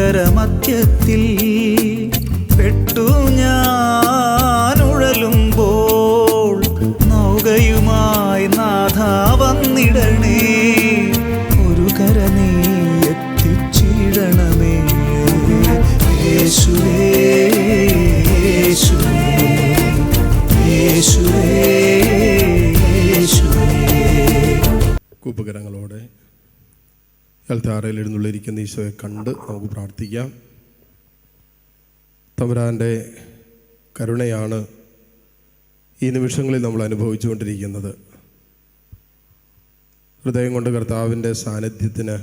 സാഗരമധ്യത്തിൽ പെട്ടു ഞാൻ ഉഴലുമ്പോൾ നൗകയുമായി നാഥ വന്നിടണേ. ഒരു കര നീ എത്തിച്ചിടണമേ. യേശുവേ യേശുവേ യേശുവേ യേശുവേ. കൂപ്പുകരങ്ങളോടെ അൽത്താരയിൽ എഴുന്നള്ളിരിക്കുന്ന ഈശോയെ കണ്ട് നമുക്ക് പ്രാർത്ഥിക്കാം. തമ്പുരാൻ്റെ കരുണയാണ് ഈ നിമിഷങ്ങളിൽ നമ്മൾ അനുഭവിച്ചുകൊണ്ടിരിക്കുന്നത്. ഹൃദയം കൊണ്ട് കർത്താവിൻ്റെ സാന്നിധ്യത്തിന്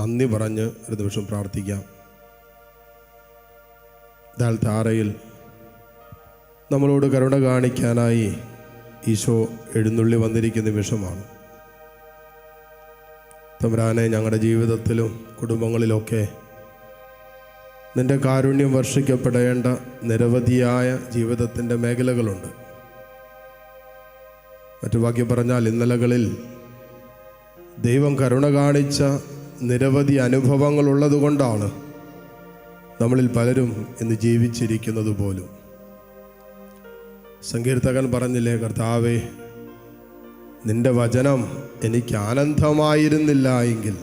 നന്ദി പറഞ്ഞ് ഒരു നിമിഷം പ്രാർത്ഥിക്കാം. അൽത്താരയിൽ നമ്മളോട് കരുണ കാണിക്കാനായി ഈശോ എഴുന്നള്ളി വന്നിരിക്കുന്ന നിമിഷമാണ്. തമ്പുരാനെ, ഞങ്ങളുടെ ജീവിതത്തിലും കുടുംബങ്ങളിലൊക്കെ നിൻ്റെ കാരുണ്യം വർഷിക്കപ്പെടേണ്ട നിരവധിയായ ജീവിതത്തിൻ്റെ മേഖലകളുണ്ട്. മറ്റു വാക്യം പറഞ്ഞാൽ ഇന്നലകളിൽ ദൈവം കരുണ കാണിച്ച നിരവധി അനുഭവങ്ങളുള്ളത് കൊണ്ടാണ് നമ്മളിൽ പലരും ഇന്ന് ജീവിച്ചിരിക്കുന്നത് പോലും. സങ്കീർത്തകൻ പറഞ്ഞില്ലേ, കർത്താവേ, നിന്റെ വചനം എനിക്ക് ആനന്ദമായിരുന്നില്ല എങ്കിൽ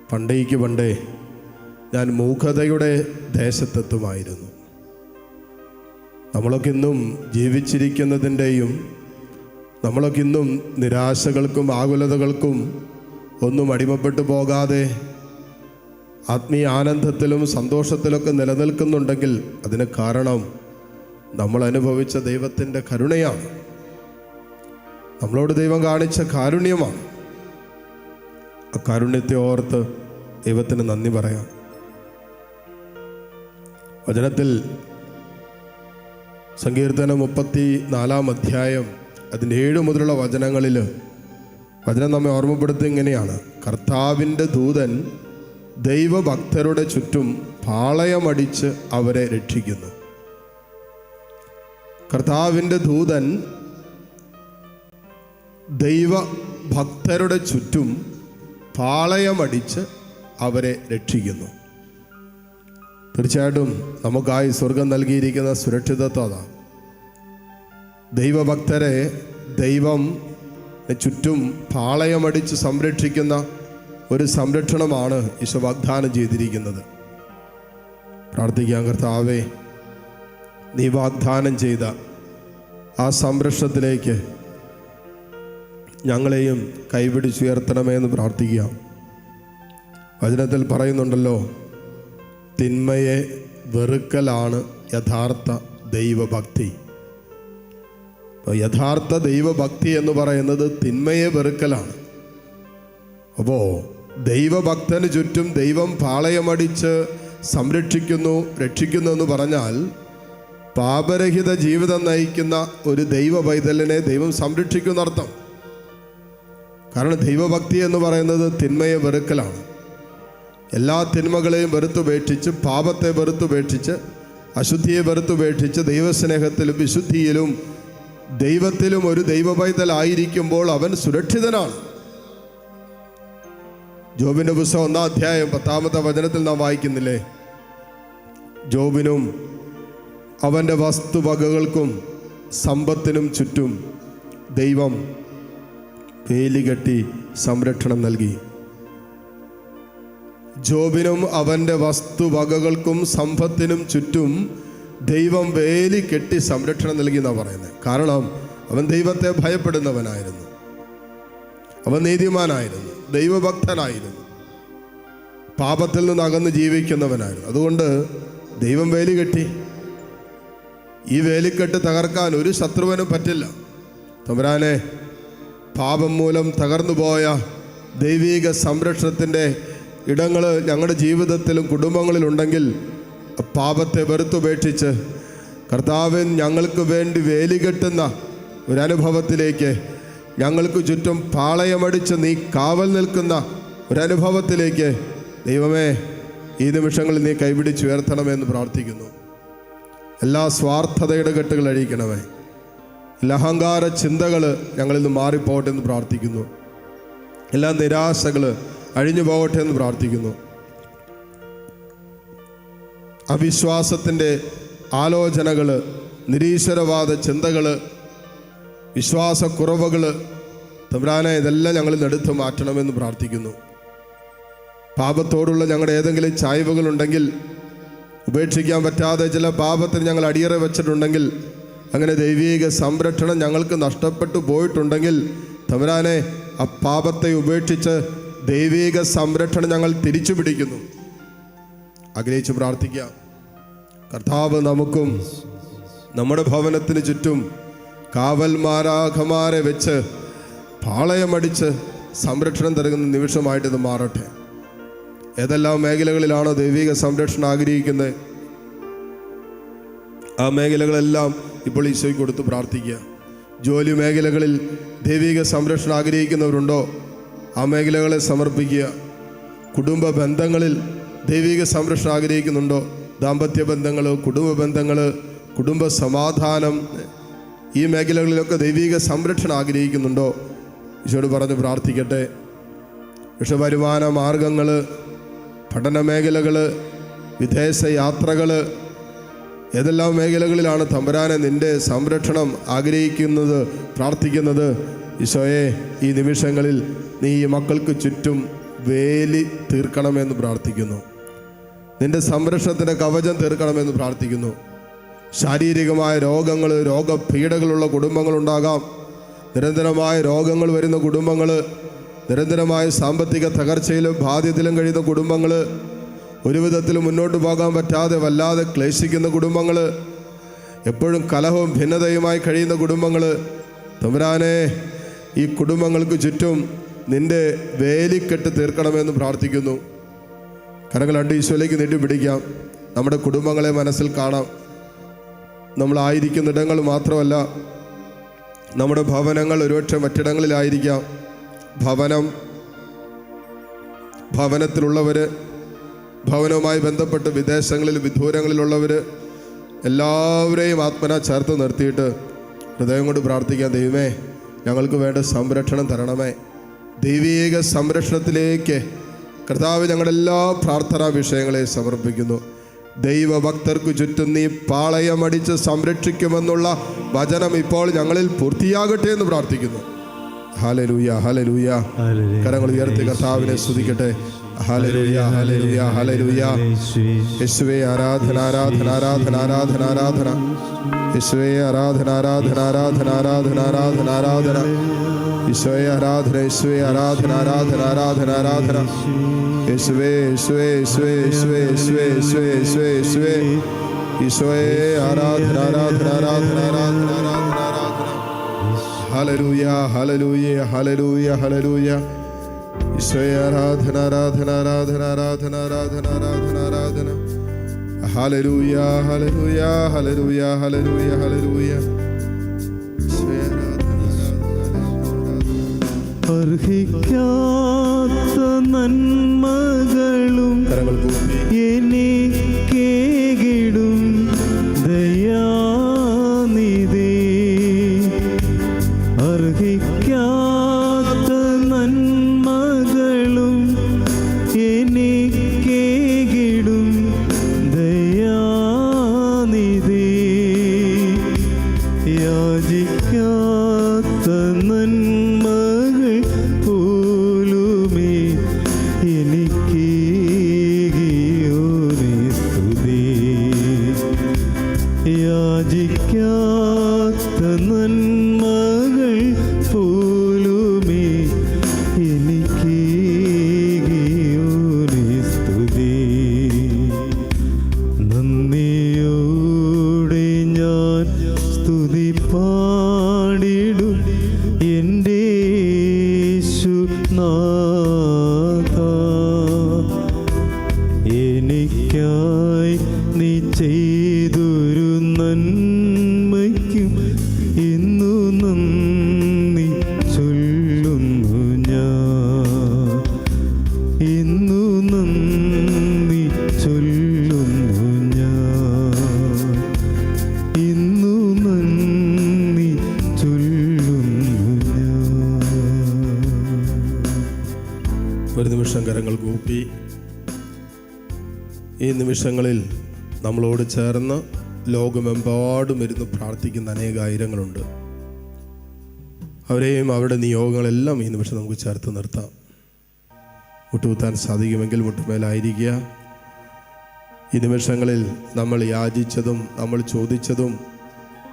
പണ്ടേ ഞാൻ മൂഢതയുടെ ദേശത്തെത്തുമായിരുന്നു. നമ്മളൊക്കെ ഇന്നും ജീവിച്ചിരിക്കുന്നതിൻ്റെയും നമ്മളൊക്കെ ഇന്നും നിരാശകൾക്കും ആകുലതകൾക്കും ഒന്നും അടിമപ്പെട്ടു പോകാതെ ആത്മീയ ആനന്ദത്തിലും സന്തോഷത്തിലൊക്കെ നിലനിൽക്കുന്നുണ്ടെങ്കിൽ അതിന് കാരണം നമ്മൾ അനുഭവിച്ച ദൈവത്തിൻ്റെ കരുണയാണ്. നമ്മളോട് ദൈവം കാണിച്ച കാരുണ്യമാണ്. ആ കാരുണ്യത്തെ ഓർത്ത് ദൈവത്തിന് നന്ദി പറയാം. വചനത്തിൽ സങ്കീർത്തനം 34 അധ്യായം അതിൻ്റെ 7 മുതലുള്ള വചനങ്ങളിൽ വചനം നമ്മെ ഓർമ്മപ്പെടുത്തി ഇങ്ങനെയാണ്: കർത്താവിൻ്റെ ദൂതൻ ദൈവഭക്തരുടെ ചുറ്റും പാളയമടിച്ച് അവരെ രക്ഷിക്കുന്നു. കർത്താവിൻ്റെ ദൂതൻ ദൈവഭക്തരുടെ ചുറ്റും പാളയമടിച്ച് അവരെ രക്ഷിക്കുന്നു. തീർച്ചയായിട്ടും നമുക്കായി സ്വർഗം നൽകിയിരിക്കുന്ന സുരക്ഷിതത്വം അതാണ്. ദൈവഭക്തരെ ദൈവം ചുറ്റും പാളയമടിച്ച് സംരക്ഷിക്കുന്ന ഒരു സംരക്ഷണമാണ് ഈശോ വാഗ്ദാനം ചെയ്തിരിക്കുന്നത്. പ്രാർത്ഥിക്കാം. കർത്താവേ, നീ വാഗ്ദാനം ചെയ്ത ആ സംരക്ഷണത്തിലേക്ക് ഞങ്ങളെയും കൈപിടിച്ചുയർത്തണമെന്ന് പ്രാർത്ഥിക്കാം. വചനത്തിൽ പറയുന്നുണ്ടല്ലോ, തിന്മയെ വെറുക്കലാണ് യഥാർത്ഥ ദൈവഭക്തി. അപ്പോൾ യഥാർത്ഥ ദൈവഭക്തി എന്ന് പറയുന്നത് തിന്മയെ വെറുക്കലാണ്. അപ്പോൾ ദൈവഭക്തന് ചുറ്റും ദൈവം പാളയമടിച്ച് സംരക്ഷിക്കുന്നു, രക്ഷിക്കുന്നു എന്ന് പറഞ്ഞാൽ പാപരഹിത ജീവിതം നയിക്കുന്ന ഒരു ദൈവ പൈതലിനെ ദൈവം സംരക്ഷിക്കുന്നർത്ഥം. കാരണം ദൈവഭക്തി എന്ന് പറയുന്നത് തിന്മയെ വെറുക്കലാണ്. എല്ലാ തിന്മകളെയും വെറുത്തുപേക്ഷിച്ച്, പാപത്തെ വെറുത്തുപേക്ഷിച്ച്, അശുദ്ധിയെ വെറുത്തുപേക്ഷിച്ച് ദൈവസ്നേഹത്തിലും വിശുദ്ധിയിലും ദൈവത്തിലും ഒരു ദൈവ പൈതലായിരിക്കുമ്പോൾ അവൻ സുരക്ഷിതനാണ്. ജോബിൻ്റെ പുസ്തകം 1 അധ്യായം 10 വചനത്തിൽ നാം വായിക്കുന്നില്ലേ, ജോബിനും അവൻ്റെ വസ്തുവകകൾക്കും സമ്പത്തിനും ചുറ്റും ദൈവം വേലികെട്ടി സംരക്ഷണം നൽകി. ജോബിനും അവൻ്റെ വസ്തുവകകൾക്കും സമ്പത്തിനും ചുറ്റും ദൈവം വേലി കെട്ടി സംരക്ഷണം നൽകി എന്നാണ് പറയുന്നത്. കാരണം അവൻ ദൈവത്തെ ഭയപ്പെടുന്നവനായിരുന്നു, അവൻ നീതിമാനായിരുന്നു, ദൈവഭക്തനായിരുന്നു, പാപത്തിൽ നിന്ന് അകന്ന് ജീവിക്കുന്നവനായിരുന്നു. അതുകൊണ്ട് ദൈവം വേലി കെട്ടി. ഈ വേലിക്കെട്ട് തകർക്കാൻ ഒരു ശത്രുവിനും പറ്റില്ല. തമ്പുരാനെ, പാപം മൂലം തകർന്നു പോയ ദൈവിക സംരക്ഷണത്തിൻ്റെ ഇടങ്ങൾ ഞങ്ങളുടെ ജീവിതത്തിലും കുടുംബങ്ങളിലുണ്ടെങ്കിൽ പാപത്തെ വെറുത്തുപേക്ഷിച്ച് കർത്താവൻ ഞങ്ങൾക്ക് വേണ്ടി വേലികെട്ടുന്ന ഒരനുഭവത്തിലേക്ക്, ഞങ്ങൾക്ക് ചുറ്റും പാളയമടിച്ച് നീ കാവൽ നിൽക്കുന്ന ഒരനുഭവത്തിലേക്ക് ദൈവമേ ഈ നിമിഷങ്ങളിൽ നീ കൈപിടിച്ചുയർത്തണമെന്ന് പ്രാർത്ഥിക്കുന്നു. എല്ലാ സ്വാർത്ഥതയുടെ കെട്ടുകൾ അഴിക്കണമേ. എല്ലാ അഹങ്കാര ചിന്തകൾ ഞങ്ങളിൽ നിന്ന് മാറിപ്പോകട്ടെ എന്ന് പ്രാർത്ഥിക്കുന്നു. എല്ലാ നിരാശകൾ അഴിഞ്ഞു പോകട്ടെ എന്ന് പ്രാർത്ഥിക്കുന്നു. അവിശ്വാസത്തിൻ്റെ ആലോചനകൾ, നിരീശ്വരവാദ ചിന്തകൾ, വിശ്വാസക്കുറവുകൾ, തമ്പുരാനെ ഇതെല്ലാം ഞങ്ങളിൽ നിന്ന് എടുത്തു മാറ്റണമെന്ന് പ്രാർത്ഥിക്കുന്നു. പാപത്തോടുള്ള ഞങ്ങളുടെ ഏതെങ്കിലും ചായ്വുകളുണ്ടെങ്കിൽ, ഉപേക്ഷിക്കാൻ പറ്റാതെ ചില പാപത്തിന് ഞങ്ങൾ അടിയറ വെച്ചിട്ടുണ്ടെങ്കിൽ, അങ്ങനെ ദൈവീക സംരക്ഷണം ഞങ്ങൾക്ക് നഷ്ടപ്പെട്ടു പോയിട്ടുണ്ടെങ്കിൽ, തമ്പുരാനെ ആ പാപത്തെ ഉപേക്ഷിച്ച് ദൈവീക സംരക്ഷണം ഞങ്ങൾ തിരിച്ചു പിടിക്കുന്നു. ആഗ്രഹിച്ച് പ്രാർത്ഥിക്കാം. കർത്താവ് നമുക്കും നമ്മുടെ ഭവനത്തിന് ചുറ്റും കാവൽമാരാഖമാരെ വെച്ച് പാളയമടിച്ച് സംരക്ഷണം തരുന്ന നിമിഷമായിട്ട് ഇത് മാറട്ടെ. ഏതെല്ലാം മേഖലകളിലാണോ ദൈവിക സംരക്ഷണം ആഗ്രഹിക്കുന്നത്, ആ മേഖലകളെല്ലാം ഇപ്പോൾ ഈശോയ്ക്ക് കൊടുത്ത് പ്രാർത്ഥിക്കുക. ജോലി മേഖലകളിൽ ദൈവിക സംരക്ഷണം ആഗ്രഹിക്കുന്നവരുണ്ടോ, ആ മേഖലകളെ സമർപ്പിക്കുക. കുടുംബ ബന്ധങ്ങളിൽ ദൈവിക സംരക്ഷണം ആഗ്രഹിക്കുന്നുണ്ടോ, ദാമ്പത്യ ബന്ധങ്ങൾ, കുടുംബ ബന്ധങ്ങൾ, കുടുംബ സമാധാനം, ഈ മേഖലകളിലൊക്കെ ദൈവിക സംരക്ഷണം ആഗ്രഹിക്കുന്നുണ്ടോ, ഈശോയോട് പറഞ്ഞ് പ്രാർത്ഥിക്കട്ടെ. പക്ഷെ വരുമാന മാർഗങ്ങൾ, പഠന മേഖലകൾ, വിദേശ യാത്രകൾ, ഏതെല്ലാം മേഖലകളിലാണ് തമ്പുരാനെ നിൻ്റെ സംരക്ഷണം ആഗ്രഹിക്കുന്നത്, പ്രാർത്ഥിക്കുന്നത്. ഈശോയെ, ഈ നിമിഷങ്ങളിൽ നീ ഈ മക്കൾക്ക് ചുറ്റും വേലി തീർക്കണമെന്ന് പ്രാർത്ഥിക്കുന്നു. നിൻ്റെ സംരക്ഷണത്തിൻ്റെ കവചം തീർക്കണമെന്ന് പ്രാർത്ഥിക്കുന്നു. ശാരീരികമായ രോഗങ്ങൾ, രോഗപീഠകളുള്ള കുടുംബങ്ങളുണ്ടാകാം. നിരന്തരമായ രോഗങ്ങൾ വരുന്ന കുടുംബങ്ങൾ, നിരന്തരമായ സാമ്പത്തിക തകർച്ചയിലും ബാധ്യതയിലും കഴിയുന്ന കുടുംബങ്ങൾ, ഒരു വിധത്തിലും മുന്നോട്ട് പോകാൻ പറ്റാതെ വല്ലാതെ ക്ലേശിക്കുന്ന കുടുംബങ്ങൾ, എപ്പോഴും കലഹവും ഭിന്നതയുമായി കഴിയുന്ന കുടുംബങ്ങൾ, തമ്പുരാനെ ഈ കുടുംബങ്ങൾക്ക് ചുറ്റും നിൻ്റെ വേലിക്കെട്ട് തീർക്കണമെന്ന് പ്രാർത്ഥിക്കുന്നു. കരങ്ങൾ രണ്ട് ഈശോയിലേക്ക് നീട്ടിപ്പിടിക്കാം. നമ്മുടെ കുടുംബങ്ങളെ മനസ്സിൽ കാണാം. നമ്മളായിരിക്കുന്ന ഇടങ്ങൾ മാത്രമല്ല, നമ്മുടെ ഭവനങ്ങൾ ഒരുപക്ഷെ മറ്റിടങ്ങളിലായിരിക്കാം. ഭവനത്തിലുള്ളവർ, ഭവനവുമായി ബന്ധപ്പെട്ട് വിദേശങ്ങളിൽ വിദൂരങ്ങളിലുള്ളവർ, എല്ലാവരെയും ആത്മന ചേർത്ത് നിർത്തിയിട്ട് ഹൃദയം കൊണ്ട് പ്രാർത്ഥിക്കാം. ദൈവമേ, ഞങ്ങൾക്ക് വേണ്ട സംരക്ഷണം തരണമേ. ദൈവീക സംരക്ഷണത്തിലേക്ക് കർത്താവ് ഞങ്ങളുടെ എല്ലാ പ്രാർത്ഥനാ വിഷയങ്ങളെയും സമർപ്പിക്കുന്നു. ദൈവഭക്തർക്ക് ചുറ്റും നീ പാളയമടിച്ച് സംരക്ഷിക്കുമെന്നുള്ള വചനം ഇപ്പോൾ ഞങ്ങളിൽ പൂർത്തിയാകട്ടെ എന്ന് പ്രാർത്ഥിക്കുന്നു. ഹല്ലേലൂയ, ഹല്ലേലൂയ. കരങ്ങൾ ഉയർത്തി കർത്താവിനെ സ്തുതിക്കട്ടെ. ഹല്ലേലൂയ, ഹല്ലേലൂയ, ഹല്ലേലൂയ. യേശുവേ ആരാധന, ആരാധന, ആരാധന, ആരാധന, ആരാധന. യേശുവേ ആരാധന, ആരാധന, ആരാധന, ആരാധന, ആരാധന, ആരാധന. യേശുവേ ആരാധന, യേശുവേ ആരാധന, ആരാധന, ആരാധന, ആരാധന. യേശുവേ, യേശുവേ, യേശുവേ, യേശുവേ, യേശുവേ, യേശുവേ, യേശുവേ, യേശുവേ. ഈശോയെ ആരാധന, ആരാധന, ആരാധന, ആരാധന, ആരാധന, ആരാധന. ഹല്ലേലൂയ, ഹല്ലേലൂയ, ഹല്ലേലൂയ, ഹല്ലേലൂയ. ഈശോയെ ആരാധന, ആരാധന, ആരാധന, ആരാധന, ആരാധന, ആരാധന, ആരാധന. ഹല്ലേലൂയ, ഹല്ലേലൂയ, ഹല്ലേലൂയ, ഹല്ലേലൂയ, ഹല്ലേലൂയ. ഈശോയെ ആരാധന, അർഹിക്കാത്ത നന്മകളും എനിക്കേകിടും ദയാനിധി. അർഹിക്കാത്ത നന്മകളും എനിക്കേകിടും ദയാനിധി. യാചിക്കാത്ത നന്മകൾ പോലുമേ എനിക്കേകിയോനെ സ്തുതി. യാചിക്കാത്ത നന്മകൾ പോലുമേ എനിക്കേകിയോനെ സ്തുതി. നന്ദിയോടെ ഞാൻ സ്തുതി പാടിടും എൻ്റെ യേശുനാഥ. എനിക്കായി നീ ചെയ്തൊരു നന്മയ്ക്കും ഇന്നു നന്ദി ചൊല്ലുന്നു ഞാൻ. ഇന്നു നന്ദി ചൊല്ലുന്നു ഞാൻ. ഇന്നു നന്ദി ചൊല്ലുന്നു ഞാൻ. ഒരു നിമിഷം കരങ്ങൾ കൂപ്പി ഈ നിമിഷങ്ങളിൽ നമ്മളോട് ചേർന്ന് ലോകമെമ്പാടും ഇരുന്ന് പ്രാർത്ഥിക്കുന്ന അനേകായിരങ്ങളുണ്ട്. അവരെയും അവരുടെ നിയോഗങ്ങളെല്ലാം ഈ നിമിഷം നമുക്ക് ചേർത്ത് നിർത്താം. മുട്ടുകുത്താൻ സാധിക്കുമെങ്കിൽ മുട്ടുമേലായിരിക്കുക. ഈ നിമിഷങ്ങളിൽ നമ്മൾ യാചിച്ചതും നമ്മൾ ചോദിച്ചതും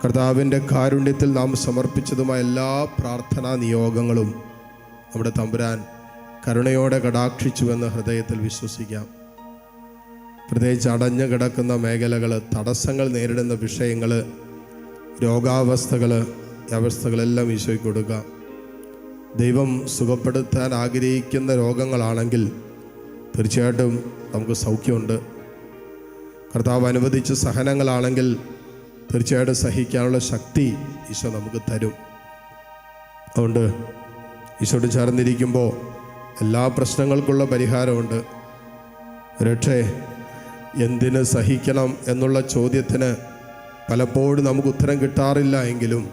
കർത്താവിൻ്റെ കാരുണ്യത്തിൽ നാം സമർപ്പിച്ചതുമായ എല്ലാ പ്രാർത്ഥനാ നിയോഗങ്ങളും നമ്മുടെ തമ്പുരാൻ കരുണയോടെ കടാക്ഷിച്ചുവെന്ന് ഹൃദയത്തിൽ വിശ്വസിക്കാം. പ്രത്യേകിച്ച് അടഞ്ഞു കിടക്കുന്ന മേഖലകൾ, തടസ്സങ്ങൾ നേരിടുന്ന വിഷയങ്ങൾ, രോഗാവസ്ഥകൾ, ഈ അവസ്ഥകളെല്ലാം ഈശോയ്ക്ക് കൊടുക്കാം. ദൈവം സുഖപ്പെടുത്താൻ ആഗ്രഹിക്കുന്ന രോഗങ്ങളാണെങ്കിൽ തീർച്ചയായിട്ടും നമുക്ക് സൗഖ്യമുണ്ട്. കർത്താവ് അനുവദിച്ച സഹനങ്ങളാണെങ്കിൽ തീർച്ചയായിട്ടും സഹിക്കാനുള്ള ശക്തി ഈശോ നമുക്ക് തരും. അതുകൊണ്ട് ഈശോയോട് ചേർന്നിരിക്കുമ്പോൾ എല്ലാ പ്രശ്നങ്ങൾക്കുള്ള പരിഹാരമുണ്ട്. രക്ഷേ, എന്തിന് സഹിക്കണം എന്നുള്ള ചോദ്യത്തിന് പലപ്പോഴും നമുക്ക് ഉത്തരം കിട്ടാറില്ല എങ്കിലും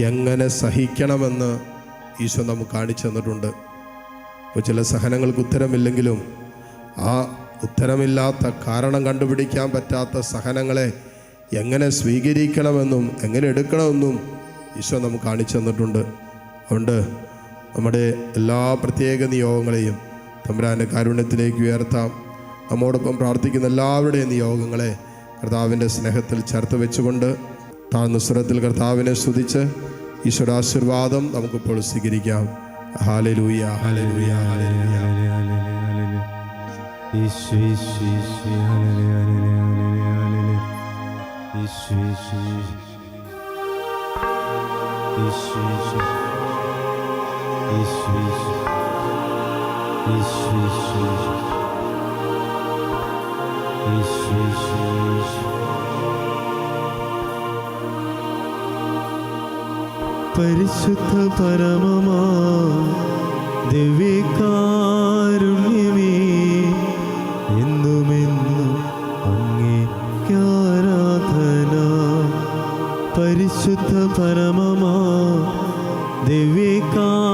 എങ്ങനെ സഹിക്കണമെന്ന് ഈശോ നമുക്ക് കാണിച്ചു തന്നിട്ടുണ്ട്. ഇപ്പോൾ ചില സഹനങ്ങൾക്ക് ഉത്തരമില്ലെങ്കിലും ആ ഉത്തരമില്ലാത്ത, കാരണം കണ്ടുപിടിക്കാൻ പറ്റാത്ത സഹനങ്ങളെ എങ്ങനെ സ്വീകരിക്കണമെന്നും എങ്ങനെ എടുക്കണമെന്നും ഈശോ നമുക്ക് കാണിച്ചു തന്നിട്ടുണ്ട്. അതുകൊണ്ട് നമ്മുടെ എല്ലാ പ്രത്യേക നിയോഗങ്ങളെയും തമ്പുരാൻ്റെ കാരുണ്യത്തിലേക്ക് ഉയർത്താം. നമ്മോടൊപ്പം പ്രാർത്ഥിക്കുന്ന എല്ലാവരുടെയും നിയോഗങ്ങളെ കർത്താവിൻ്റെ സ്നേഹത്തിൽ ചേർത്ത് വെച്ചുകൊണ്ട് താഴ്ന്ന സ്വരത്തിൽ കർത്താവിനെ സ്തുതിച്ച് ഈശ്വരാശീർവാദം നമുക്കിപ്പോൾ സ്വീകരിക്കാം. ഹല്ലേലൂയ, ഹല്ലേലൂയ, ഹല്ലേലൂയ. പരിശുദ്ധ പരമമാ ദിവ്യകാരുണ്യമേ, എന്നുമെന്നും അങ്ങേക്കാരാധന. പരിശുദ്ധ പരമമാ ദിവ്യകാരുണ്യമേ,